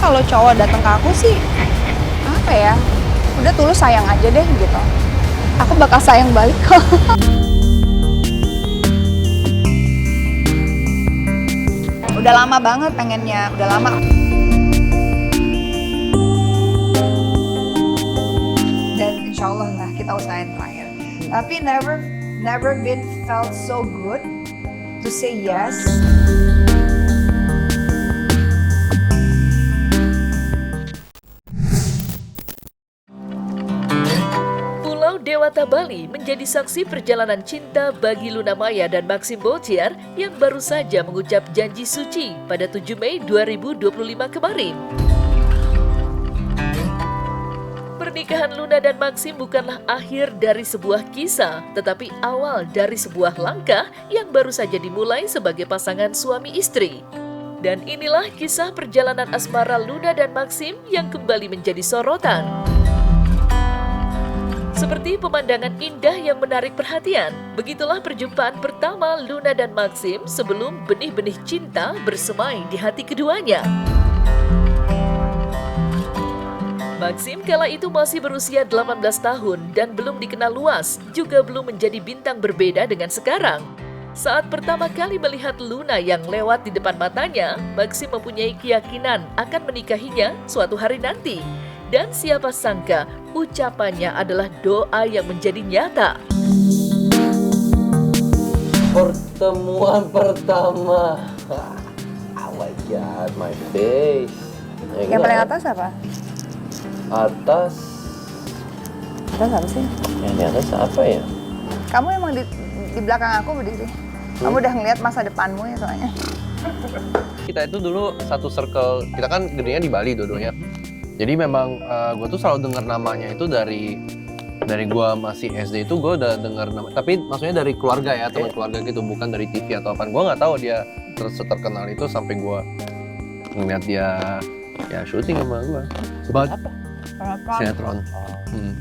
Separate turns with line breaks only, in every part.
kalau cowok datang ke aku sih, apa ya, udah tulus sayang aja deh gitu. Aku bakal sayang balik kok. Udah lama banget pengennya, udah lama. Dan insya Allah lah kita usahain terakhir. Tapi never been felt so good to say yes.
Pulau Dewata Bali menjadi saksi perjalanan cinta bagi Luna Maya dan Maxim Boltier yang baru saja mengucap janji suci pada 7 Mei 2025 kemarin. Pernikahan Luna dan Maxim bukanlah akhir dari sebuah kisah, tetapi awal dari sebuah langkah yang baru saja dimulai sebagai pasangan suami istri. Dan inilah kisah perjalanan asmara Luna dan Maxim yang kembali menjadi sorotan. Seperti pemandangan indah yang menarik perhatian, begitulah perjumpaan pertama Luna dan Maxim sebelum benih-benih cinta bersemai di hati keduanya. Maxim kala itu masih berusia 18 tahun dan belum dikenal luas, juga belum menjadi bintang berbeda dengan sekarang. Saat pertama kali melihat Luna yang lewat di depan matanya, Maxim mempunyai keyakinan akan menikahinya suatu hari nanti. Dan siapa sangka ucapannya adalah doa yang menjadi nyata.
Pertemuan pertama. Oh my god, my face.
Yang paling atas apa?
Atas.
Atas apa sih?
Yang di atas apa ya?
Kamu emang di belakang aku berdiri. Kamu udah ngeliat masa depanmu ya soalnya.
Kita itu dulu satu circle, kita kan gedenya di Bali dua-duanya. Jadi memang gue tuh selalu dengar namanya itu dari gue masih SD itu gue udah dengar nama, tapi maksudnya dari keluarga ya, teman keluarga gitu, bukan dari TV atau apa. Gue nggak tahu dia terkenal itu sampai gue ngeliat dia ya syuting sama gue. But sinetron.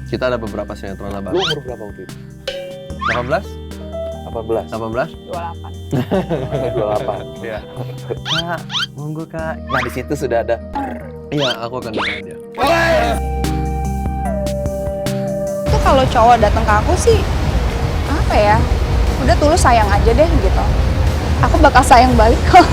Kita ada beberapa sinetron lah bang.
Lu umur berapa waktu itu?
18?
18?
18?
28.
28.
Iya. Kak, monggo kak.
Nah di situ sudah ada.
Iya, aku akan dengar dia.
Itu kalau cowok datang ke aku sih, apa ya, udah tulus sayang aja deh gitu. Aku bakal sayang balik kok.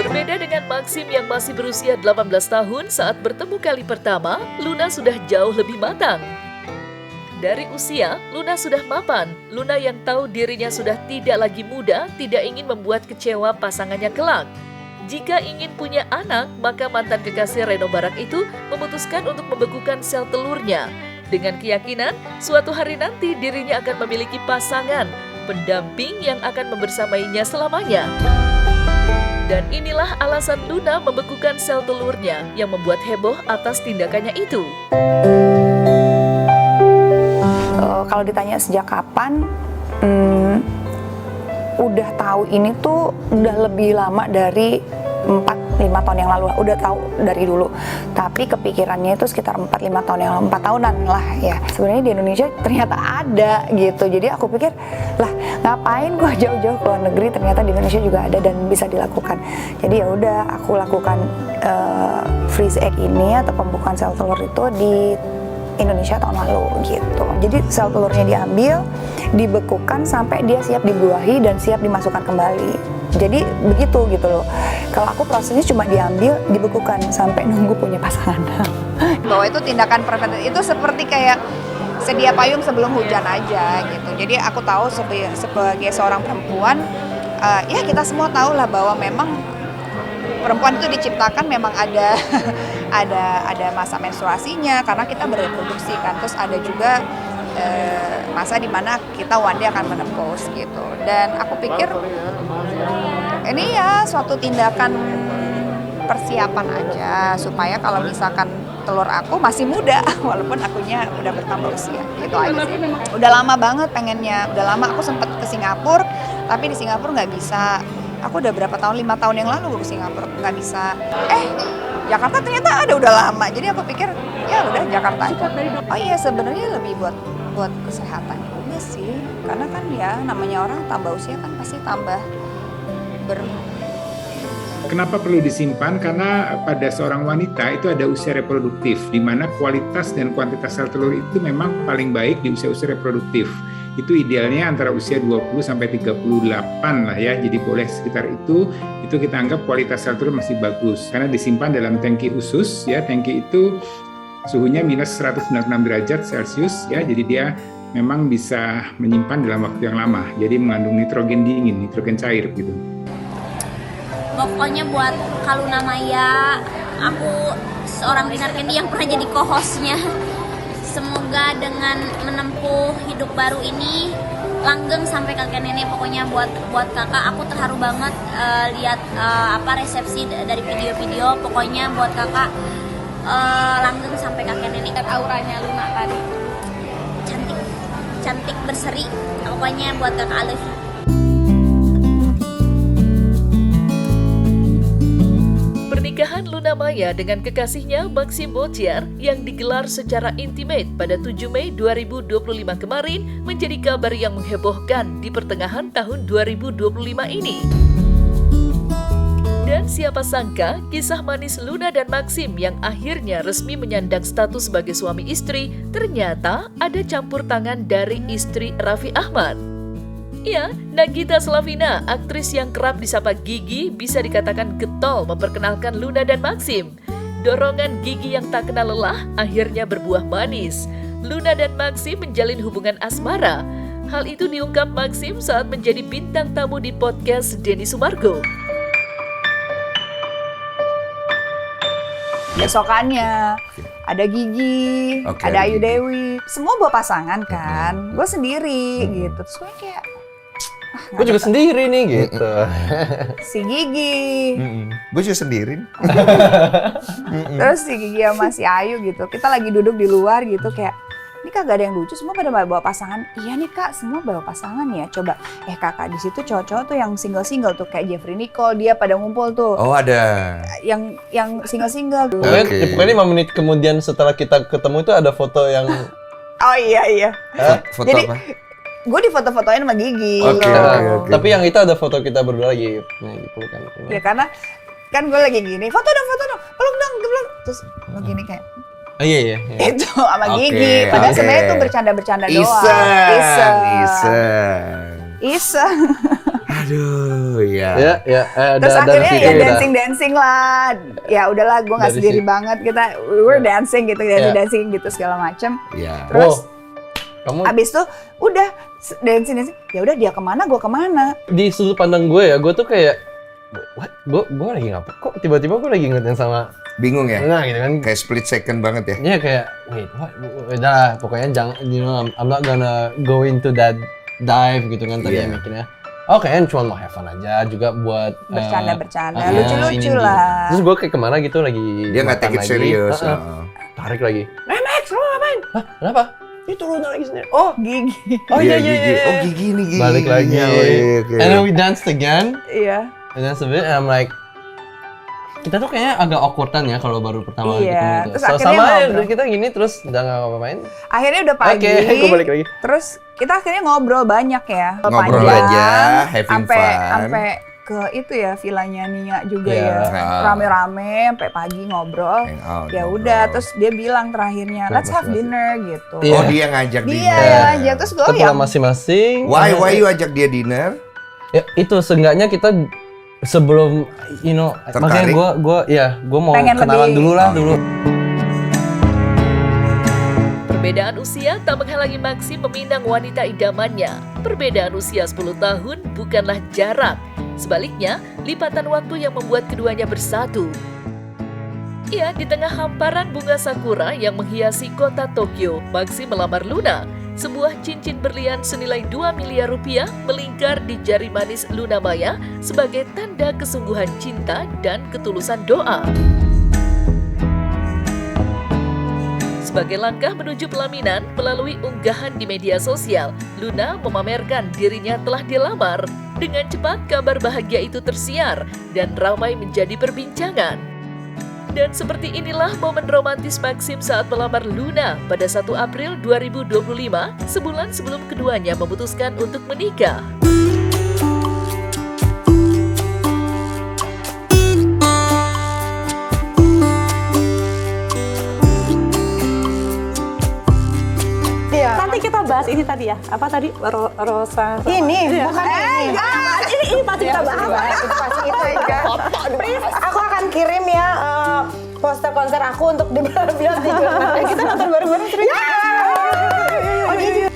Berbeda dengan Maxim yang masih berusia 18 tahun saat bertemu kali pertama, Luna sudah jauh lebih matang. Dari usia, Luna sudah mapan. Luna yang tahu dirinya sudah tidak lagi muda, tidak ingin membuat kecewa pasangannya kelak. Jika ingin punya anak, maka mantan kekasih Reno Barak itu memutuskan untuk membekukan sel telurnya. Dengan keyakinan, suatu hari nanti dirinya akan memiliki pasangan, pendamping yang akan membersamainya selamanya. Dan inilah alasan Luna membekukan sel telurnya yang membuat heboh atas tindakannya itu.
Kalau ditanya sejak kapan, udah tahu ini tuh udah lebih lama dari 4-5 tahun yang lalu, udah tahu dari dulu. Tapi kepikirannya itu sekitar 4-5 tahun yang lalu, 4 tahunan lah ya. Sebenarnya di Indonesia ternyata ada gitu. Jadi aku pikir, lah ngapain gua jauh-jauh ke luar negeri, ternyata di Indonesia juga ada dan bisa dilakukan. Jadi ya udah aku lakukan freeze egg ini atau pembukaan sel telur itu di Indonesia tahun lalu gitu. Jadi sel telurnya diambil, dibekukan sampai dia siap dibuahi dan siap dimasukkan kembali. Jadi begitu gitu loh. Kalau aku prosesnya cuma diambil, dibekukan sampai nunggu punya pasangan. Bahwa itu tindakan preventif itu seperti kayak sedia payung sebelum hujan aja gitu. Jadi aku tahu sebagai seorang perempuan, ya kita semua tahu lah bahwa memang perempuan itu diciptakan memang ada ada masa menstruasinya karena kita bereproduksi kan. Terus ada juga masa dimana kita one day akan menopause gitu. Dan aku pikir ini ya suatu tindakan persiapan aja supaya kalau misalkan telur aku masih muda walaupun akunya udah bertambah usia gitu aja sih. Udah lama banget pengennya, udah lama aku sempet ke Singapura tapi di Singapura nggak bisa. Aku udah berapa tahun, 5 tahun yang lalu ke Singapura nggak bisa. Jakarta ternyata ada udah lama. Jadi aku pikir ya udah Jakarta aja. Oh iya sebenarnya lebih buat kesehatan juga sih. Karena kan ya namanya orang tambah usia kan pasti tambah
Kenapa perlu disimpan? Karena pada seorang wanita itu ada usia reproduktif, di mana kualitas dan kuantitas sel telur itu memang paling baik di usia-usia reproduktif. Itu idealnya antara usia 20 sampai 38 lah ya. Jadi boleh sekitar itu kita anggap kualitas sel telur masih bagus karena disimpan dalam tangki khusus ya. Tangki itu suhunya minus 196 derajat Celcius ya. Jadi dia memang bisa menyimpan dalam waktu yang lama. Jadi mengandung nitrogen dingin, nitrogen cair gitu.
Pokoknya buat Kak Luna Maya, aku seorang Dinar Candy yang pernah jadi co-hostnya. Semoga dengan menempuh hidup baru ini langgeng sampai kakek nenek. Pokoknya buat kakak, aku terharu banget lihat resepsi dari video-video. Pokoknya buat kakak langgeng sampai kakek nenek.
Auranya Luna tadi
cantik berseri. Pokoknya buat kakak Alif.
Pernikahan Luna Maya dengan kekasihnya Maxim Botier yang digelar secara intimate pada 7 Mei 2025 kemarin menjadi kabar yang menghebohkan di pertengahan tahun 2025 ini. Dan siapa sangka kisah manis Luna dan Maxim yang akhirnya resmi menyandang status sebagai suami istri ternyata ada campur tangan dari istri Raffi Ahmad. Ya, Nagita Slavina, aktris yang kerap disapa Gigi, bisa dikatakan getol memperkenalkan Luna dan Maxim. Dorongan Gigi yang tak kenal lelah akhirnya berbuah manis. Luna dan Maxim menjalin hubungan asmara. Hal itu diungkap Maxim saat menjadi bintang tamu di podcast Denny Sumargo.
Besokannya ada Gigi, ada Ayu Dewi, semua bawa pasangan kan, gue sendiri gitu. Terus gue kayak,
Gue juga sendiri nih gitu.
si Gigi,
Gue juga sendiri.
terus si Gigi sama si Ayu gitu, kita lagi duduk di luar gitu kayak, ini kagak ada yang lucu, semua pada bawa pasangan. Iya nih kak, semua bawa pasangan ya. Coba, kakak di situ cowok-cowok tuh yang single-single tuh kayak Jeffrey Nicole, dia pada ngumpul tuh.
Oh ada.
Yang single-single tuh.
Pokoknya 5 menit kemudian setelah kita ketemu itu ada foto yang
Oh iya.
Foto
Jadi,
apa?
gue di foto-fotoin sama Gigi.
Oke.
Tapi yang itu ada foto kita berdua lagi. Nah, gitu kan.
Ya karena kan gue lagi gini, foto dong, peluk dong. Terus gue gini kayak,
Iya.
itu sama
Oke,
Gigi. Padahal
oke.
sebenarnya itu bercanda-bercanda doang. Iseng.
Aduh, ya.
Ya.
Terus
dari
akhirnya
situ
ya
udah.
dancing lah. Ya udahlah, gue nggak
Dari
sendiri
situ.
banget. We were dancing gitu,
Ya.
dancing gitu segala macem.
Ya.
Terus
Kamu
abis itu udah dancing. Ya udah dia kemana, gue kemana.
di sudut pandang gue ya, gue tuh kayak what? Gue lagi ngapa? Kok tiba-tiba gue lagi ingetin sama
Bingung ya?
Nah gitu kan.
Kayak split second banget ya?
Ya kayak wait, what? Udah, pokoknya jangan, I'm not gonna go into that dive gitu kan tadi
Iya.
mikirnya. Oh kayaknya cuma mau have fun aja juga buat
Bercanda-bercanda,
iya,
lucu-lucu
ini.
lah.
Terus gue kayak kemana gitu lagi
Dia nggak
makan
take it
lagi.
serius.
Tarik lagi. Max, lo ngapain? Hah? Kenapa? Itu Luna lagi sendiri. Oh,
Gigi.
oh iya.
Gigi. Oh Gigi nih Gigi.
Balik lagi.
Iya, oke.
And then we danced again.
Iya.
And then a bit, and I'm like, kita tuh kayaknya agak awkward-an ya kalau baru pertama
Iya,
ketemu tuh.
terus akhirnya
Sama ya,
ngobrol.
kita gini terus udah nggak ngapa-ngapain.
Akhirnya udah pagi.
Oke, gue balik lagi.
Terus kita akhirnya ngobrol banyak ya.
Ngobrol
Panjang,
aja, having fun.
Sampai ke itu ya villanya Nia juga
Iya.
ya. Rame-rame sampai pagi ngobrol.
Hangout,
Ya
ngobrol.
udah, terus dia bilang terakhirnya, let's have
Masing-masing.
dinner gitu.
Iya.
Oh dia ngajak
Dia
dinner.
yang aja, terus gue
Kita
yang
pulang masing-masing.
Why you ajak dia dinner?
Ya itu seenggaknya kita sebelum makanya gue mau
Pengen
kenalan
lebih.
dulu lah dulu.
Perbedaan usia tak menghalangi Maxim meminang wanita idamannya. Perbedaan usia 10 tahun bukanlah jarak. Sebaliknya, lipatan waktu yang membuat keduanya bersatu. Ya, di tengah hamparan bunga sakura yang menghiasi kota Tokyo, Maxim melamar Luna. Sebuah cincin berlian senilai 2 miliar rupiah melingkar di jari manis Luna Maya sebagai tanda kesungguhan cinta dan ketulusan doa. Sebagai langkah menuju pelaminan melalui unggahan di media sosial, Luna memamerkan dirinya telah dilamar. Dengan cepat kabar bahagia itu tersiar dan ramai menjadi perbincangan. Dan seperti inilah momen romantis Maxim saat melamar Luna pada 1 April 2025, sebulan sebelum keduanya memutuskan untuk menikah.
bahas ini tadi ya. Apa tadi? Rosa.
Ini,
Iya.
bukan ini.
Ini pasti kita bahas.
Itu pasti itu ya. Please, aku akan kirim ya poster konser aku untuk dibilang dijual. Kita nonton bareng-bareng terus. Oh, gitu.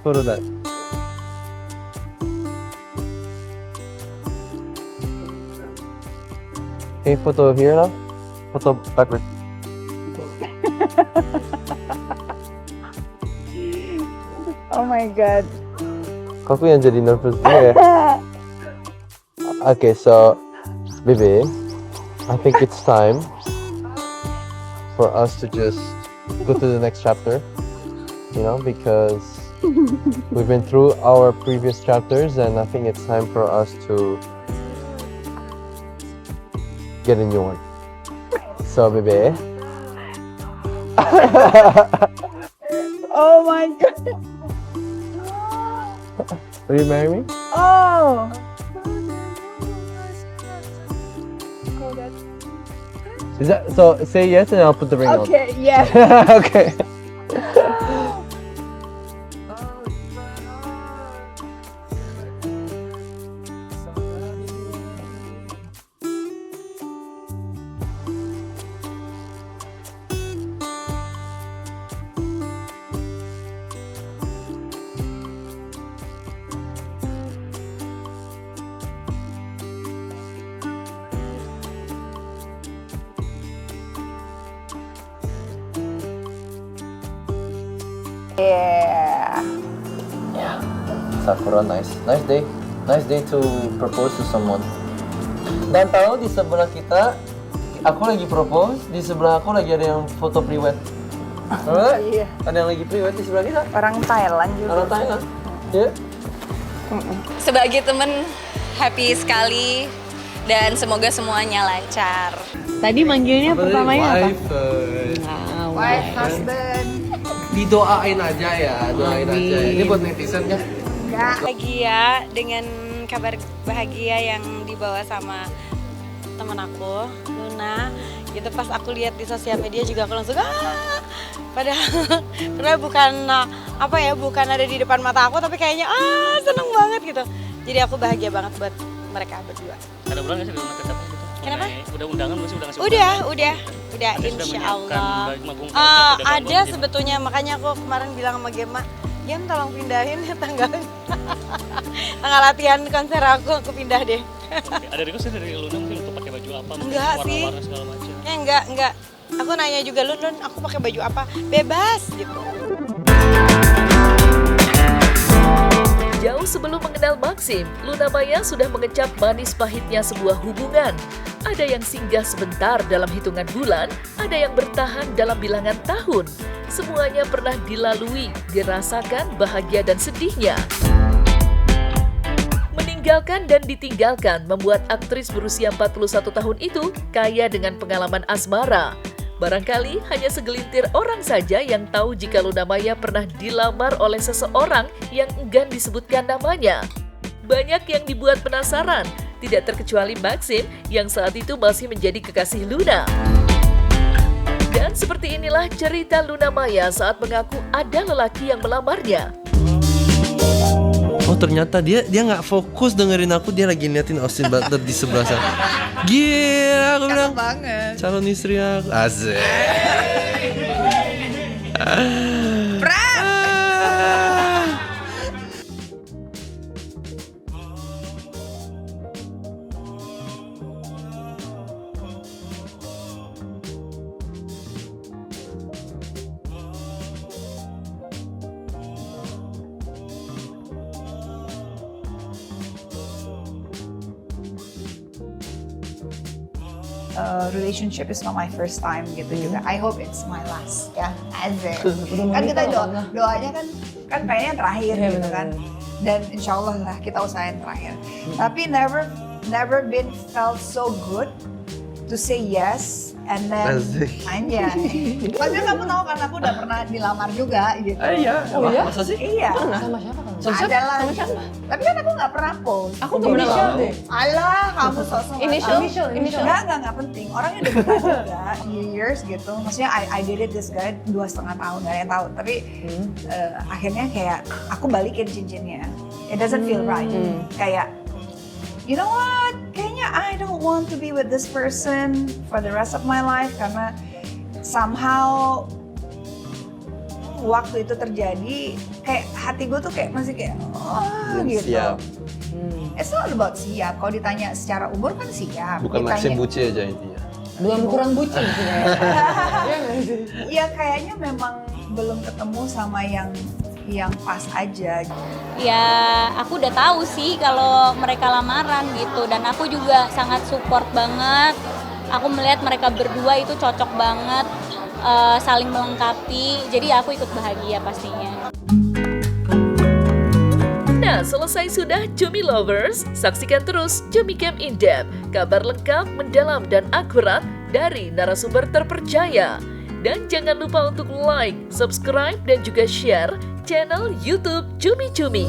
Photo that. Hey, photo here now. Photo backward.
Oh my god.
Kamu yang jadi nervous ya. Okay, so, Bebe, I think it's time for us to just go to the next chapter. You know, because we've been through our previous chapters, and I think it's time for us to get a new one. So, Bebe.
Oh my god.
Will you marry me?
Oh.
Is that so? Say yes, and I'll put the ring on.
Okay, yeah.
Okay.
Yeah.
Ya, Sakura nice day to propose to someone. Dan tahu di sebelah kita, aku lagi propose, di sebelah aku lagi ada yang foto pre-wed.
Iya.
Ada yang lagi pre-wed di sebelah kita.
Orang Thailand juga.
Orang Thailand. Ya.
Sebagai temen happy sekali dan semoga semuanya lancar.
Tadi manggilnya pertamanya apa?
Wife, husband.
Didoain aja ya, doain aja. Ini buat netizen kan?
Bahagia dengan kabar bahagia yang dibawa sama teman aku, Luna. Gitu pas aku lihat di sosial media juga aku langsung padahal bukan bukan ada di depan mata aku, tapi kayaknya seneng banget gitu. Jadi aku bahagia banget buat mereka berdua.
Ada bulan nggak sih belum tetap gitu?
Kenapa?
Udah undangan belum sih? Udah ngasih
Udah, insya Allah. Ada sebetulnya, makanya aku kemarin bilang sama Gemma, Gem tolong pindahin ya tanggal latihan konser aku pindah deh.
Ada request dari Luna mungkin untuk pakai baju apa?
Enggak sih.
Warna-warna segala macam.
Enggak. Aku nanya juga, Lun, aku pakai baju apa? Bebas gitu.
Jauh sebelum mengenal Maxim, Luna Maya sudah mengecap manis pahitnya sebuah hubungan. Ada yang singgah sebentar dalam hitungan bulan, ada yang bertahan dalam bilangan tahun. Semuanya pernah dilalui, dirasakan bahagia dan sedihnya. Meninggalkan dan ditinggalkan membuat aktris berusia 41 tahun itu kaya dengan pengalaman asmara. Barangkali hanya segelintir orang saja yang tahu jika Luna Maya pernah dilamar oleh seseorang yang enggan disebutkan namanya. Banyak yang dibuat penasaran, tidak terkecuali Maxim yang saat itu masih menjadi kekasih Luna. Dan seperti inilah cerita Luna Maya saat mengaku ada lelaki yang melamarnya.
Oh ternyata dia nggak fokus dengerin aku, dia lagi liatin Austin Butler di sebelah sana. Gila, aku bilang banget. Calon istri aku. Asik.
relationship is not my first time gitu juga. I hope it's my last ya. Asik. Kan kita doanya kan pengennya terakhir gitu kan. Dan insya Allah lah kita usahain terakhir. Tapi never been felt so good to say yes and then anjay. Maksudnya kamu tahu kan aku udah pernah dilamar juga gitu.
Iya.
Oh ya?
Masa sih?
Iya.
Sama siapa kamu?
Adalah. Tapi kan aku nggak pernah post.
Aku tuh inisial deh.
Alah, kamu sosok
Initial.
Enggak penting. Orangnya udah bentar juga, years gitu. Maksudnya I dated this guy 2,5 tahun, gak ada yang tahu. Tapi akhirnya kayak aku balikin cincinnya. It doesn't feel right. Kayak, you know what? Kayaknya I don't want to be with this person for the rest of my life karena somehow waktu itu terjadi kayak hati gue tuh kayak masih kayak gitu.
Siap.
It's not about siap. Kalau ditanya secara umur kan siap.
Bukan Maxim Buci aja intinya.
Belum kurang bucin sih
Ya kayaknya memang belum ketemu sama yang pas aja.
Ya aku udah tahu sih kalau mereka lamaran gitu, dan aku juga sangat support banget. Aku melihat mereka berdua itu cocok banget, saling melengkapi, jadi aku ikut bahagia pastinya.
Nah, selesai sudah Cumi Lovers, saksikan terus Cumi Camp In Depth, kabar lengkap, mendalam, dan akurat dari narasumber terpercaya. Dan jangan lupa untuk like, subscribe, dan juga share channel YouTube Cumi Cumi.